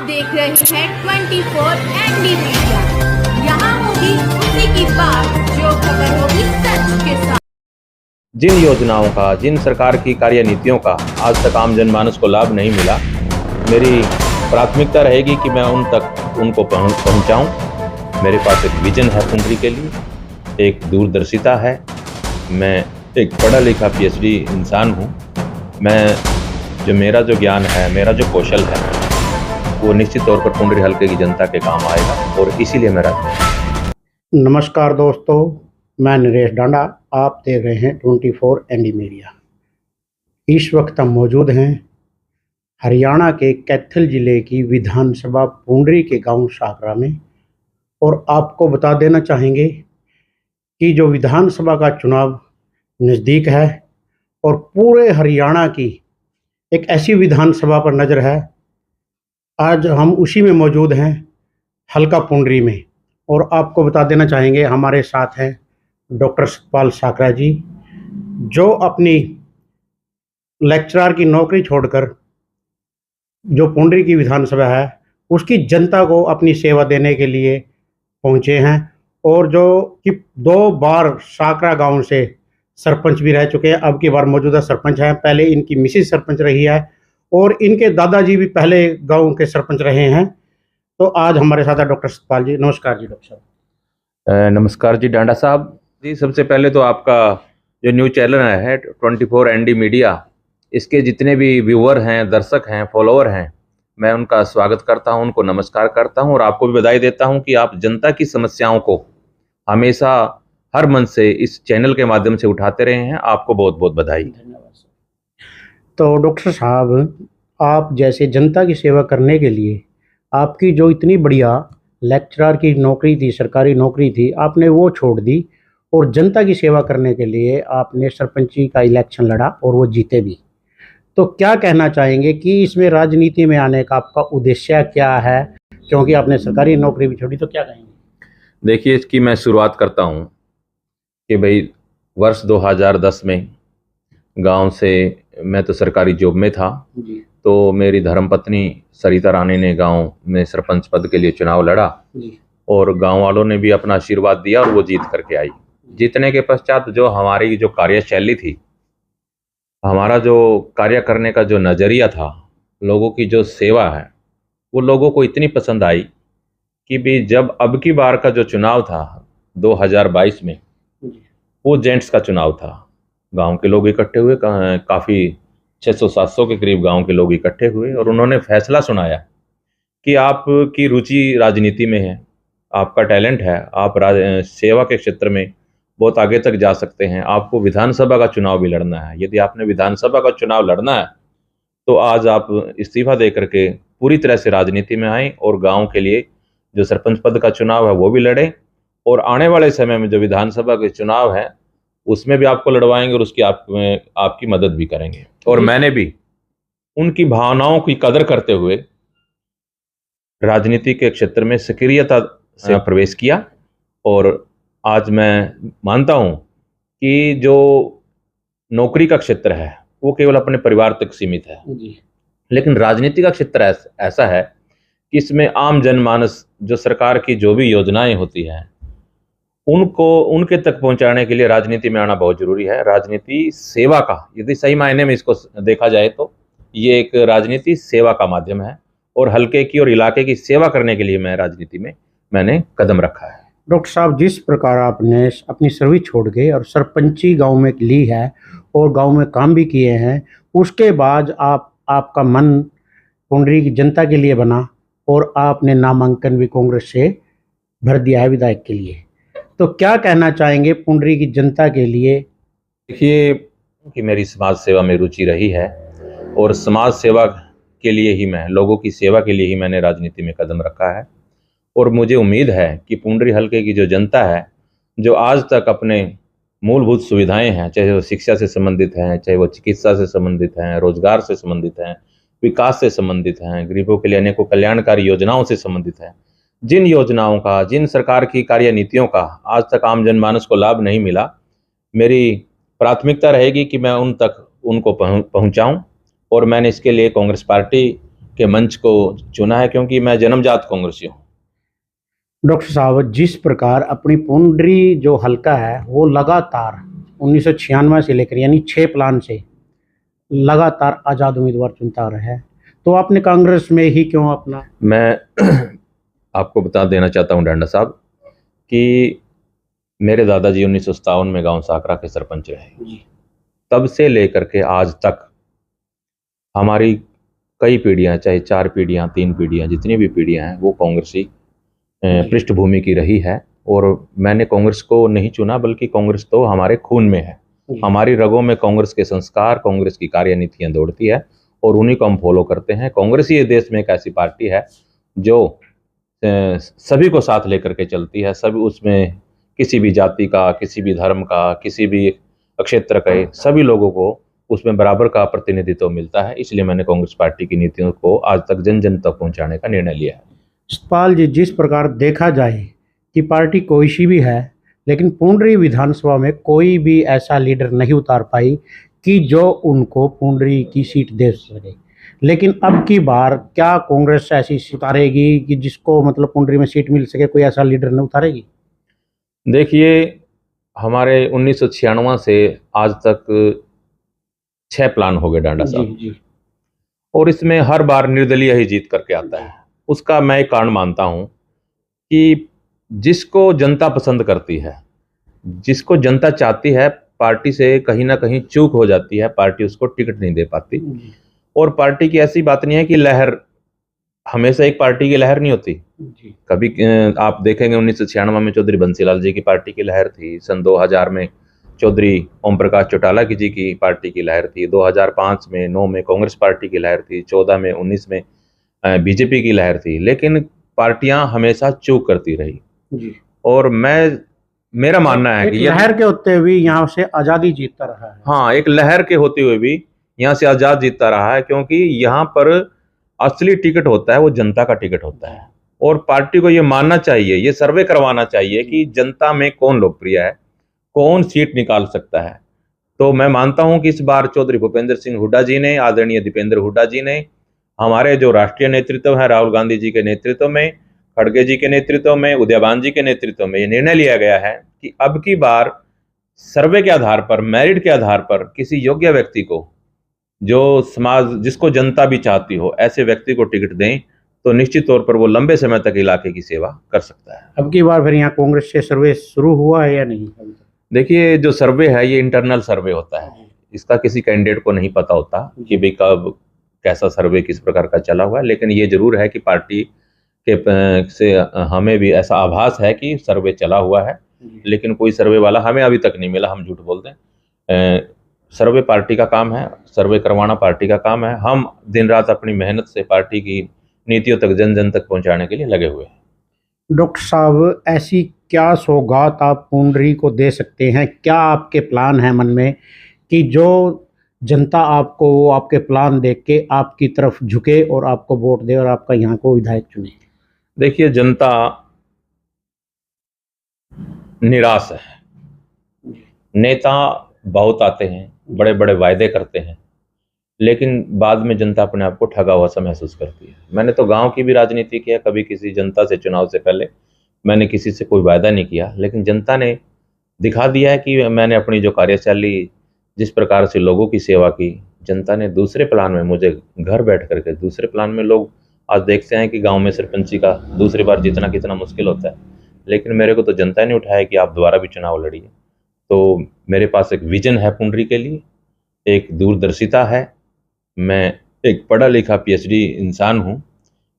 देख रहे हैं 24 एनडी मीडिया। यहाँ होगी उसी की बात जो खबर होगी सच के साथ। जिन योजनाओं का, जिन सरकार की कार्यनीतियों का आज तक आम जनमानस को लाभ नहीं मिला, मेरी प्राथमिकता रहेगी कि मैं उन तक उनको पहुंचाऊं। मेरे पास एक विजन है पुंडरी के लिए, एक दूरदर्शिता है। मैं एक पढ़ा लिखा पीएचडी इंसान हूं। मेरा जो ज्ञान है, मेरा जो कौशल है, वो निश्चित तौर पर पुंडरी हल्के की जनता के काम आएगा और इसीलिए मेरा। नमस्कार दोस्तों, मैं नरेश डांडा, आप देख रहे हैं 24 एनडी मीडिया। इस वक्त हम मौजूद हैं हरियाणा के कैथल जिले की विधानसभा पुंडरी के गांव साकरा में, और आपको बता देना चाहेंगे कि जो विधानसभा का चुनाव नज़दीक है और पूरे हरियाणा की एक ऐसी विधानसभा पर नज़र है। आज हम उसी में मौजूद हैं, हल्का पुंडरी में, और आपको बता देना चाहेंगे हमारे साथ हैं डॉक्टर सतपाल साकरा जी, जो अपनी लेक्चरर की नौकरी छोड़कर जो पुंडरी की विधानसभा है उसकी जनता को अपनी सेवा देने के लिए पहुंचे हैं, और जो कि 2 बार साकरा गांव से सरपंच भी रह चुके हैं। अब की बार मौजूदा सरपंच हैं, पहले इनकी मिसेज सरपंच रही है और इनके दादाजी भी पहले गांव के सरपंच रहे हैं। तो आज हमारे साथ है डॉक्टर सतपाल जी। नमस्कार जी डॉक्टर साहब। नमस्कार जी डांडा साहब जी। सबसे पहले तो आपका जो न्यूज़ चैनल है 24 एनडी मीडिया, इसके जितने भी व्यूअर हैं, दर्शक हैं, फॉलोअर हैं, मैं उनका स्वागत करता हूं, उनको नमस्कार करता हूं और आपको भी बधाई देता हूं कि आप जनता की समस्याओं को हमेशा हर मन से इस चैनल के माध्यम से उठाते रहे हैं। आपको बहुत बहुत बधाई। धन्यवाद सर। तो डॉक्टर साहब, आप जैसे जनता की सेवा करने के लिए आपकी जो इतनी बढ़िया लेक्चरर की नौकरी थी, सरकारी नौकरी थी, आपने वो छोड़ दी और जनता की सेवा करने के लिए आपने सरपंची का इलेक्शन लड़ा और वो जीते भी। तो क्या कहना चाहेंगे कि इसमें राजनीति में आने का आपका उद्देश्य क्या है, क्योंकि आपने सरकारी नौकरी भी छोड़ी, तो क्या कहेंगे? देखिए, इसकी मैं शुरुआत करता हूँ कि भाई वर्ष 2010 में गांव से मैं तो सरकारी जॉब में था जी। तो मेरी धर्मपत्नी सरिता रानी ने गांव में सरपंच पद के लिए चुनाव लड़ा जी। और गांव वालों ने भी अपना आशीर्वाद दिया और वो जीत करके आई। जीतने के पश्चात जो हमारी जो कार्यशैली थी, हमारा जो कार्य करने का जो नज़रिया था, लोगों की जो सेवा है, वो लोगों को इतनी पसंद आई कि भी जब अब की बार का जो चुनाव था 2022 में, वो जेंट्स का चुनाव था। गांव के लोग इकट्ठे हुए, काफ़ी 600-700 के करीब गांव के लोग इकट्ठे हुए और उन्होंने फैसला सुनाया कि आपकी रुचि राजनीति में है, आपका टैलेंट है, आप सेवा के क्षेत्र में बहुत आगे तक जा सकते हैं, आपको विधानसभा का चुनाव भी लड़ना है। यदि आपने विधानसभा का चुनाव लड़ना है तो आज आप इस्तीफा दे करके पूरी तरह से राजनीति में आएँ और गाँव के लिए जो सरपंच पद का चुनाव है वो भी लड़ें, और आने वाले समय में जो विधानसभा के चुनाव है उसमें भी आपको लड़वाएंगे और उसकी आपकी मदद भी करेंगे। और मैंने भी उनकी भावनाओं की कदर करते हुए राजनीति के क्षेत्र में सक्रियता से प्रवेश किया, और आज मैं मानता हूं कि जो नौकरी का क्षेत्र है वो केवल अपने परिवार तक सीमित है जी। लेकिन राजनीति का क्षेत्र ऐसा है कि इसमें आम जनमानस, जो सरकार की जो भी योजनाएं होती हैं, उनको उनके तक पहुंचाने के लिए राजनीति में आना बहुत जरूरी है। राजनीति सेवा का, यदि सही मायने में इसको देखा जाए तो ये एक राजनीति सेवा का माध्यम है, और हल्के की और इलाके की सेवा करने के लिए मैं राजनीति में मैंने कदम रखा है। डॉक्टर साहब, जिस प्रकार आपने अपनी सर्विस छोड़ के और सरपंची गांव में ली है और गांव में काम भी किए हैं, उसके बाद आपका मन पुंडरी की जनता के लिए बना और आपने नामांकन भी कांग्रेस से भर दिया है विधायक के लिए। तो क्या कहना चाहेंगे पुंडरी की जनता के लिए? देखिए कि मेरी समाज सेवा में रुचि रही है और समाज सेवा के लिए ही, मैं लोगों की सेवा के लिए ही मैंने राजनीति में कदम रखा है, और मुझे उम्मीद है कि पुंडरी हल्के की जो जनता है, जो आज तक अपने मूलभूत सुविधाएं हैं, चाहे वो शिक्षा से संबंधित हैं, चाहे वो चिकित्सा से संबंधित हैं, रोजगार से संबंधित हैं, विकास से संबंधित हैं, गरीबों के लिए अनेकों कल्याणकारी योजनाओं से संबंधित हैं, जिन योजनाओं का, जिन सरकार की कार्यनीतियों का आज तक आम जनमानस को लाभ नहीं मिला, मेरी प्राथमिकता रहेगी कि मैं उन तक उनको पहुंचाऊं, और मैंने इसके लिए कांग्रेस पार्टी के मंच को चुना है, क्योंकि मैं जन्मजात कांग्रेसी हूँ। डॉक्टर साहब, जिस प्रकार अपनी पुंडरी जो हल्का है वो लगातार 1996 से लेकर यानी 6 प्लान से लगातार आज़ाद उम्मीदवार चुनता रहा है, तो आपने कांग्रेस में ही क्यों अपना? मैं आपको बता देना चाहता हूँ डांडा साहब कि मेरे दादाजी 1957 में गांव साकरा के सरपंच रहे। जी। तब से लेकर के आज तक हमारी कई पीढ़ियां, चाहे 4 पीढ़ियां, 3 पीढ़ियां, जितनी भी पीढ़ियां हैं, वो कांग्रेसी पृष्ठभूमि की रही है। और मैंने कांग्रेस को नहीं चुना, बल्कि कांग्रेस तो हमारे खून में है। हमारी रगों में कांग्रेस के संस्कार, कांग्रेस की कार्यनीतियां दौड़ती है और उन्हीं को हम फॉलो करते हैं। कांग्रेस ही देश में एक ऐसी पार्टी है जो सभी को साथ लेकर के चलती है। सभी उसमें किसी भी जाति का, किसी भी धर्म का, किसी भी क्षेत्र के सभी लोगों को उसमें बराबर का प्रतिनिधित्व मिलता है। इसलिए मैंने कांग्रेस पार्टी की नीतियों को आज तक जन जन तक पहुंचाने का निर्णय लिया है। सतपाल जी, जिस प्रकार देखा जाए कि पार्टी कोई सी भी है, लेकिन पुंडरी विधानसभा में कोई भी ऐसा लीडर नहीं उतार पाई कि जो उनको पुंडरी की सीट दे सके। लेकिन अब की बार क्या कांग्रेस ऐसी उतारेगी कि जिसको मतलब पुंडरी में सीट मिल सके? कोई ऐसा लीडर नहीं उतारेगी? देखिए, हमारे 1996 से आज तक 6 प्लान हो गए डांडा साहब, जी। और इसमें हर बार निर्दलीय ही जीत करके आता है। उसका मैं एक कारण मानता हूं कि जिसको जनता पसंद करती है, जिसको जनता चाहती है, पार्टी से कहीं ना कहीं चूक हो जाती है, पार्टी उसको टिकट नहीं दे पाती। और पार्टी की ऐसी बात नहीं है कि लहर हमेशा एक पार्टी की लहर नहीं होती। जी। कभी आप देखेंगे 1996 में चौधरी बंसीलाल जी की पार्टी की लहर थी, सन 2000 में चौधरी ओम प्रकाश चौटाला जी की पार्टी की लहर थी, 2005 में 9 में कांग्रेस पार्टी की लहर थी, 14 में 19 में बीजेपी की लहर थी। लेकिन पार्टियां हमेशा चूक करती रही। जी। और मेरा मानना है कि लहर के होते हुए यहाँ से आज़ादी जीतता रहा है। हाँ, एक लहर के होते हुए भी यहाँ से आजाद जीतता रहा है, क्योंकि यहाँ पर असली टिकट होता है वो जनता का टिकट होता है। और पार्टी को ये मानना चाहिए, ये सर्वे करवाना चाहिए कि जनता में कौन लोकप्रिय है, कौन सीट निकाल सकता है। तो मैं मानता हूं कि इस बार चौधरी भूपेंद्र सिंह हुड्डा जी ने, आदरणीय दीपेंद्र हुड्डा जी ने, हमारे जो राष्ट्रीय नेतृत्व है राहुल गांधी जी के नेतृत्व में, खड़गे जी के नेतृत्व में, उदयभान जी के नेतृत्व में, ये निर्णय लिया गया है कि अब की बार सर्वे के आधार पर, मेरिट के आधार पर किसी योग्य व्यक्ति को, जो समाज, जिसको जनता भी चाहती हो, ऐसे व्यक्ति को टिकट दें तो निश्चित तौर पर वो लंबे समय तक इलाके की सेवा कर सकता है। अब की बार फिर यहाँ कांग्रेस से सर्वे शुरू हुआ है या नहीं? देखिए, जो सर्वे है ये इंटरनल सर्वे होता है, इसका किसी कैंडिडेट को नहीं पता होता कि भाई कब कैसा सर्वे किस प्रकार का चला हुआ है। लेकिन ये जरूर है कि पार्टी के से हमें भी ऐसा आभास है कि सर्वे चला हुआ है, लेकिन कोई सर्वे वाला हमें अभी तक नहीं मिला, हम झूठ बोल दें। सर्वे पार्टी का काम है, सर्वे करवाना पार्टी का काम है। हम दिन रात अपनी मेहनत से पार्टी की नीतियों तक, जन जन तक पहुंचाने के लिए लगे हुए हैं। डॉक्टर साहब, ऐसी क्या सौगात आप पुंडरी को दे सकते हैं? क्या आपके प्लान है मन में कि जो जनता आपको वो आपके प्लान देख के आपकी तरफ झुके और आपको वोट दे और आपका यहाँ को विधायक चुने? देखिए, जनता निराश है। नेता बहुत आते हैं, बड़े बड़े वायदे करते हैं, लेकिन बाद में जनता अपने आप को ठगा हुआ सा महसूस करती है। मैंने तो गांव की भी राजनीति किया, कभी किसी जनता से, चुनाव से पहले मैंने किसी से कोई वायदा नहीं किया, लेकिन जनता ने दिखा दिया है कि मैंने अपनी जो कार्यशैली, जिस प्रकार से लोगों की सेवा की, जनता ने दूसरे प्लान में मुझे घर बैठ करके, दूसरे प्लान में लोग आज देखते हैं कि गांव में सरपंची का दूसरी बार जीतना कितना मुश्किल होता है, लेकिन मेरे को तो जनता ने उठाया कि आप दोबारा भी चुनाव लड़िए। तो मेरे पास एक विजन है पुंडरी के लिए, एक दूरदर्शिता है। मैं एक पढ़ा लिखा PhD इंसान हूँ।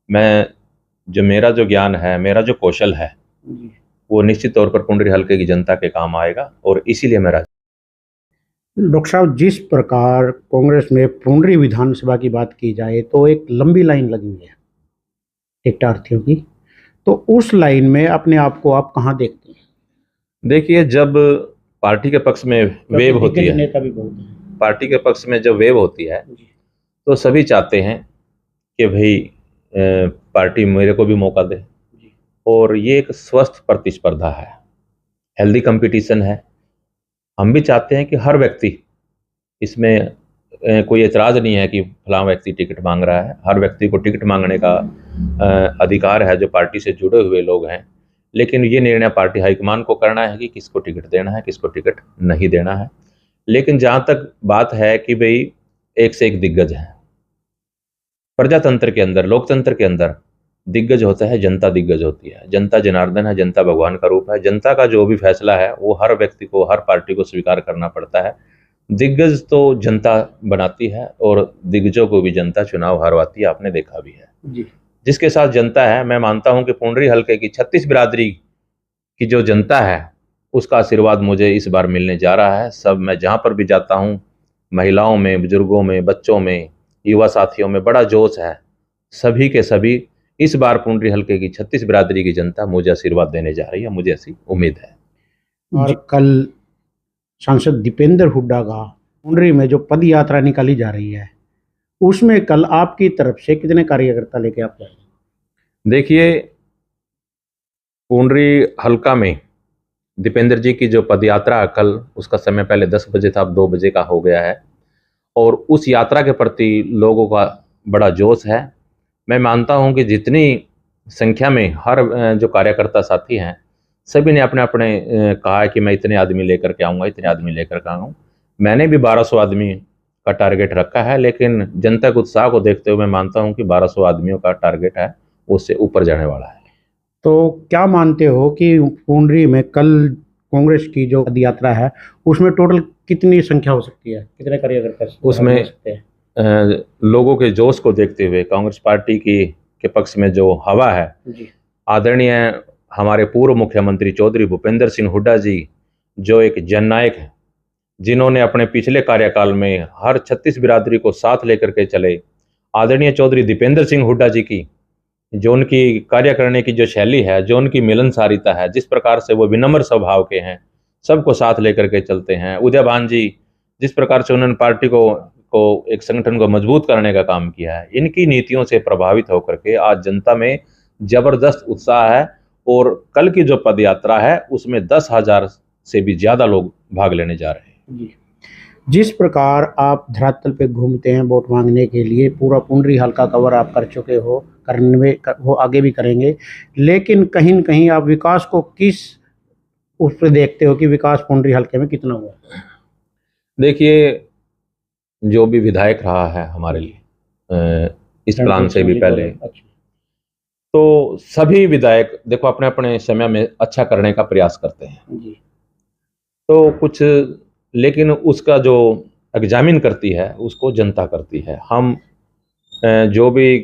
मेरा जो ज्ञान है, मेरा जो कौशल है, वो निश्चित तौर पर पुंडरी हल्के की जनता के काम आएगा, और इसीलिए मेरा। डॉक्टर साहब, जिस प्रकार कांग्रेस में पुंडरी विधानसभा की बात की जाए तो एक लंबी लाइन लगी हुई है टिकटार्थियों की, तो उस लाइन में अपने आप को आप कहाँ देखते हैं? देखिए, जब पार्टी के पक्ष में वेव होती है, नेता भी बहुत हैं, पार्टी के पक्ष में जब वेव होती है तो सभी चाहते हैं कि भाई पार्टी मेरे को भी मौका दे। और ये एक स्वस्थ प्रतिस्पर्धा है, हेल्दी कंपटीशन है। हम भी चाहते हैं कि हर व्यक्ति इसमें कोई एतराज़ नहीं है कि फलां व्यक्ति टिकट मांग रहा है। हर व्यक्ति को टिकट मांगने का अधिकार है जो पार्टी से जुड़े हुए लोग हैं, लेकिन ये निर्णय पार्टी हाईकमान को करना है कि किसको टिकट देना है, किसको टिकट नहीं देना है। लेकिन जहाँ तक बात है कि भाई एक से एक दिग्गज है प्रजातंत्र के अंदर, लोकतंत्र के अंदर दिग्गज होता है, जनता दिग्गज होती है। जनता जनार्दन है, जनता भगवान का रूप है। जनता का जो भी फैसला है वो हर व्यक्ति को, हर पार्टी को स्वीकार करना पड़ता है। दिग्गज तो जनता बनाती है और दिग्गजों को भी जनता चुनाव हरवाती है, आपने देखा भी है जी। जिसके साथ जनता है। मैं मानता हूं कि पुंडरी हलके की 36 बिरादरी की जो जनता है उसका आशीर्वाद मुझे इस बार मिलने जा रहा है। सब मैं जहां पर भी जाता हूं, महिलाओं में, बुजुर्गों में, बच्चों में, युवा साथियों में बड़ा जोश है। सभी के सभी इस बार पुंडरी हलके की 36 बिरादरी की जनता मुझे आशीर्वाद देने जा रही है, मुझे ऐसी उम्मीद है। और कल सांसद दीपेंद्र हुड्डा का पुंडरी में जो पद यात्रा निकाली जा रही है, उसमें कल आपकी तरफ से कितने कार्यकर्ता लेके आप जाएंगे? देखिए, पुंडरी हलका में दीपेंद्र जी की जो पदयात्रा कल, उसका समय पहले 10 बजे था, अब 2 बजे का हो गया है और उस यात्रा के प्रति लोगों का बड़ा जोश है। मैं मानता हूं कि जितनी संख्या में हर जो कार्यकर्ता साथी हैं सभी ने अपने अपने कहा है कि मैं इतने आदमी लेकर के आऊँगा, इतने आदमी लेकर के आऊँ। मैंने भी 1200 आदमी का टारगेट रखा है, लेकिन जनता के उत्साह को देखते हुए मैं मानता हूं कि 1200 आदमियों का टारगेट है, उससे ऊपर जाने वाला है। तो क्या मानते हो कि पुंडरी में कल कांग्रेस की जो पद यात्रा है उसमें टोटल कितनी संख्या हो सकती है, कितने कार्यकर्ता उसमें हो सकते हैं? लोगों के जोश को देखते हुए कांग्रेस पार्टी की के पक्ष में जो हवा है, जी। आदरणीय हमारे पूर्व मुख्यमंत्री चौधरी भूपेंद्र सिंह हुड्डा जी जो एक जननायक हैं, जिन्होंने अपने पिछले कार्यकाल में हर 36 बिरादरी को साथ लेकर के चले। आदरणीय चौधरी दीपेंद्र सिंह हुड्डा जी की जो उनकी कार्य करने की जो शैली है, जो उनकी मिलनसारिता है, जिस प्रकार से वो विनम्र स्वभाव के हैं, सबको साथ लेकर के चलते हैं। उदय भान जी जिस प्रकार से उन्होंने पार्टी को एक संगठन को मजबूत करने का काम किया है, इनकी नीतियों से प्रभावित होकर के आज जनता में जबरदस्त उत्साह है और कल की जो पद यात्रा है उसमें 10,000 से भी ज्यादा लोग भाग लेने जा रहे हैं। जी। जिस प्रकार आप धरातल पे घूमते हैं वोट मांगने के लिए, पूरा पुंडरी हल्का कवर आप कर चुके हो, वो आगे भी करेंगे, लेकिन कहीं न कहीं आप विकास को किस उस पे देखते हो कि विकास पुंडरी हल्के में कितना हुआ? देखिए, जो भी विधायक रहा है हमारे लिए इस प्लान से भी पहले, तो सभी विधायक देखो अपने अपने समय में अच्छा करने का प्रयास करते हैं जी। तो कुछ, लेकिन उसका जो एग्जामिन करती है उसको जनता करती है। हम जो भी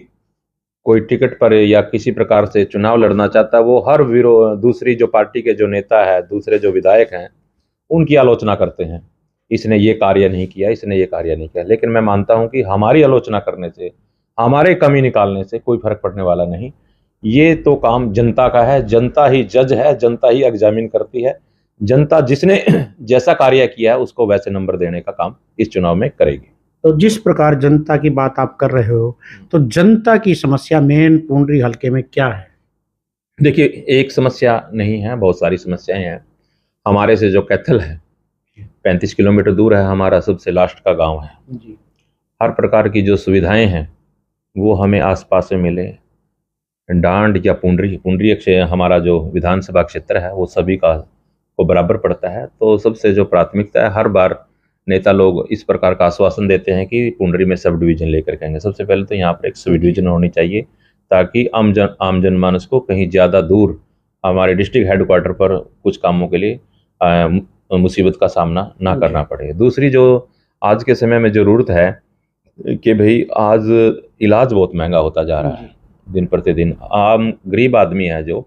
कोई टिकट पर या किसी प्रकार से चुनाव लड़ना चाहता है वो हर दूसरी जो पार्टी के जो नेता है, दूसरे जो विधायक हैं, उनकी आलोचना करते हैं, इसने ये कार्य नहीं किया, इसने ये कार्य नहीं किया। लेकिन मैं मानता हूं कि हमारी आलोचना करने से, हमारे कमी निकालने से कोई फर्क पड़ने वाला नहीं। ये तो काम जनता का है, जनता ही जज है, जनता ही एग्जामिन करती है। जनता जिसने जैसा कार्य किया है उसको वैसे नंबर देने का काम इस चुनाव में करेगी। तो जिस प्रकार जनता की बात आप कर रहे हो, तो जनता की समस्या मेन पुंडरी हल्के में क्या है? देखिए, एक समस्या नहीं है, बहुत सारी समस्याएं हैं। हमारे से जो कैथल है 35 किलोमीटर दूर है, हमारा सबसे लास्ट का गांव है जी। हर प्रकार की जो सुविधाएं हैं वो हमें आसपास में मिले। डांड या पुंडरी हमारा जो विधानसभा क्षेत्र है वो सभी का को बराबर पड़ता है। तो सबसे जो प्राथमिकता है, हर बार नेता लोग इस प्रकार का आश्वासन देते हैं कि पुंडरी में सब डिवीजन लेकर के आएंगे। सबसे पहले तो यहाँ पर एक सब डिवीजन होनी चाहिए ताकि आम जनमानस को कहीं ज़्यादा दूर हमारे डिस्ट्रिक्ट हेडक्वार्टर पर कुछ कामों के लिए मुसीबत का सामना ना करना पड़े। दूसरी जो आज के समय में ज़रूरत है कि भाई आज इलाज बहुत महंगा होता जा रहा है दिन प्रतिदिन। आम गरीब आदमी है जो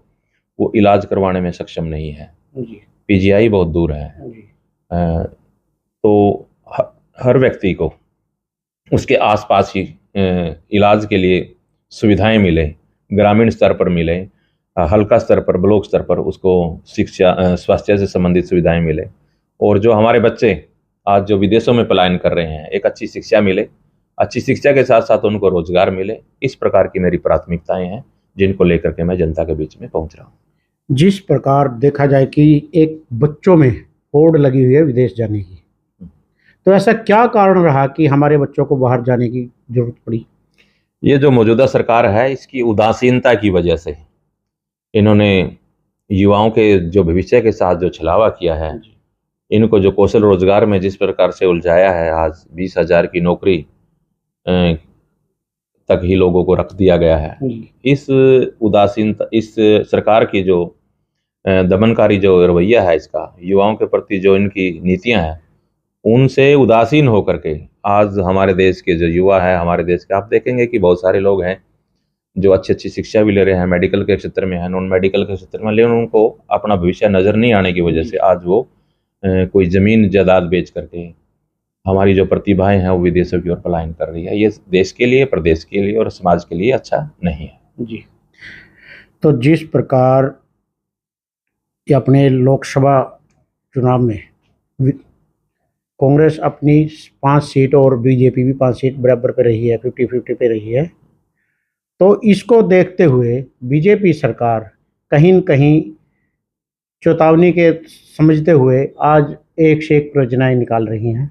वो इलाज करवाने में सक्षम नहीं है, पीजीआई बहुत दूर है। तो हर व्यक्ति को उसके आसपास ही इलाज के लिए सुविधाएं मिले, ग्रामीण स्तर पर मिले, हल्का स्तर पर, ब्लॉक स्तर पर उसको शिक्षा, स्वास्थ्य से संबंधित सुविधाएं मिले। और जो हमारे बच्चे आज जो विदेशों में पलायन कर रहे हैं, एक अच्छी शिक्षा मिले, अच्छी शिक्षा के साथ साथ उनको रोजगार मिले। इस प्रकार की मेरी प्राथमिकताएं हैं जिनको लेकर के मैं जनता के बीच में पहुंच रहा हूँ। जिस प्रकार देखा जाए कि एक बच्चों में होड़ लगी हुई है विदेश जाने की, तो ऐसा क्या कारण रहा कि हमारे बच्चों को बाहर जाने की जरूरत पड़ी? ये जो मौजूदा सरकार है, इसकी उदासीनता की वजह से इन्होंने युवाओं के जो भविष्य के साथ जो छलावा किया है, इनको जो कौशल रोजगार में जिस प्रकार से उलझाया है, आज 20,000 की नौकरी तक ही लोगों को रख दिया गया है। इस उदासीनता, इस सरकार की जो दमनकारी जो रवैया है, इसका युवाओं के प्रति जो इनकी नीतियां हैं, उनसे उदासीन होकर के आज हमारे देश के जो युवा है, हमारे देश के, आप देखेंगे कि बहुत सारे लोग हैं जो अच्छी अच्छी शिक्षा भी ले रहे हैं, मेडिकल के क्षेत्र में है, नॉन मेडिकल के क्षेत्र में, लेकिन उनको अपना भविष्य नज़र नहीं आने की वजह से आज वो कोई ज़मीन जायदाद बेच करके हमारी जो प्रतिभाएं हैं वो विदेशों की ओर पलायन कर रही है। ये देश के लिए, प्रदेश के लिए और समाज के लिए अच्छा नहीं है। जी, तो जिस प्रकार ये अपने लोकसभा चुनाव में कांग्रेस अपनी 5 सीट और बीजेपी भी 5 सीट बराबर पे रही है, 50-50 पे रही है, तो इसको देखते हुए बीजेपी सरकार कहीं न कहीं चेतावनी के समझते हुए आज एक से एक परियोजनाएं निकाल रही हैं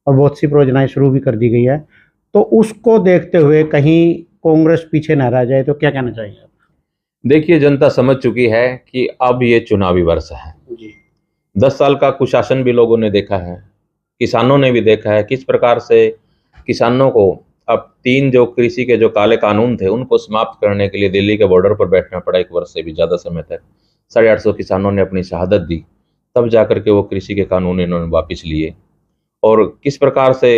और बहुत सी परियोजनाएं शुरू भी कर दी गई है। तो उसको देखते हुए कहीं कांग्रेस पीछे न रह जाए, तो क्या कहना चाहिए आप? देखिए, जनता समझ चुकी है कि अब ये चुनावी वर्ष है। जी, 10 साल का कुशासन भी लोगों ने देखा है, किसानों ने भी देखा है किस प्रकार से किसानों को अब 3 जो कृषि के जो काले कानून थे उनको समाप्त करने के लिए दिल्ली के बॉर्डर पर बैठना पड़ा। 1 वर्ष से भी ज़्यादा समय तक 850 किसानों ने अपनी शहादत दी, तब जाकर के वो कृषि के कानून इन्होंने वापस लिए। और किस प्रकार से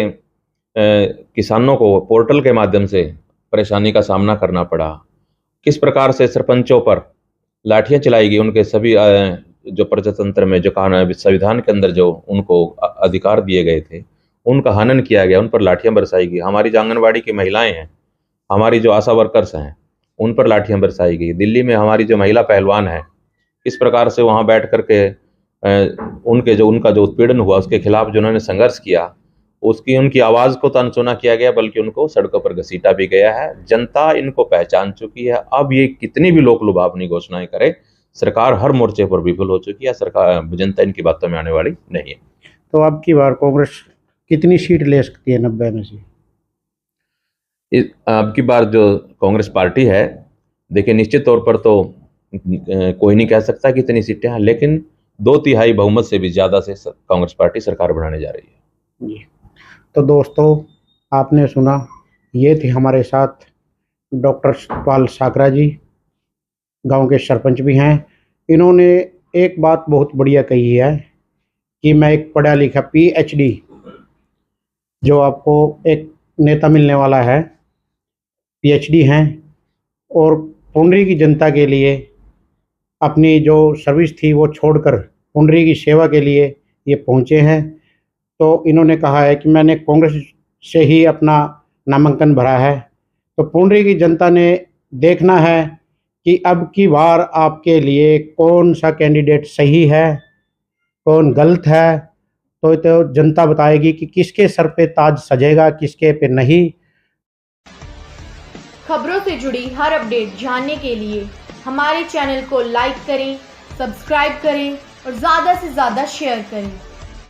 किसानों को पोर्टल के माध्यम से परेशानी का सामना करना पड़ा, किस प्रकार से सरपंचों पर लाठियां चलाई गई, उनके सभी जो प्रजातंत्र में जो कानून संविधान के अंदर जो उनको अधिकार दिए गए थे उनका हनन किया गया, उन पर लाठियां बरसाई गई। हमारी जो आंगनबाड़ी की महिलाएं हैं, हमारी जो आशा वर्कर्स हैं, उन पर लाठियां बरसाई गई। दिल्ली में हमारी जो महिला पहलवान है, किस प्रकार से वहां बैठ करके उनका जो उत्पीड़न हुआ उसके खिलाफ जो उन्होंने संघर्ष किया, उनकी आवाज़ को तो अनसुना किया गया, बल्कि उनको सड़कों पर घसीटा भी गया है। जनता इनको पहचान चुकी है। अब ये कितनी भी लोक लुभावनी घोषणाएं करे, सरकार हर मोर्चे पर विफल हो चुकी है। सरकार, जनता इनकी बातों में आने वाली नहीं है। तो अब की बार कांग्रेस कितनी सीट ले सकती है 90 में से? अब की बार जो कांग्रेस पार्टी है, देखिए निश्चित तौर पर तो कोई नहीं कह सकता कितनी सीटें हैं, लेकिन 2/3 बहुमत से भी ज़्यादा से कांग्रेस पार्टी सरकार बनाने जा रही है। जी, तो दोस्तों आपने सुना, ये थे हमारे साथ डॉक्टर सतपाल साकरा जी, गांव के सरपंच भी हैं। इन्होंने एक बात बहुत बढ़िया कही है कि मैं एक पढ़ा लिखा PhD, जो आपको एक नेता मिलने वाला है, PhD हैं, और पुंडरी की जनता के लिए अपनी जो सर्विस थी वो छोड़कर पुंडरी की सेवा के लिए ये पहुँचे हैं। तो इन्होंने कहा है कि मैंने कांग्रेस से ही अपना नामांकन भरा है। तो पुंडरी की जनता ने देखना है कि अब की बार आपके लिए कौन सा कैंडिडेट सही है, कौन गलत है। तो जनता बताएगी कि किसके सर पे ताज सजेगा, किसके पे नहीं। खबरों से जुड़ी हर अपडेट जानने के लिए हमारे चैनल को लाइक करें, सब्सक्राइब करें और ज़्यादा से ज़्यादा शेयर करें।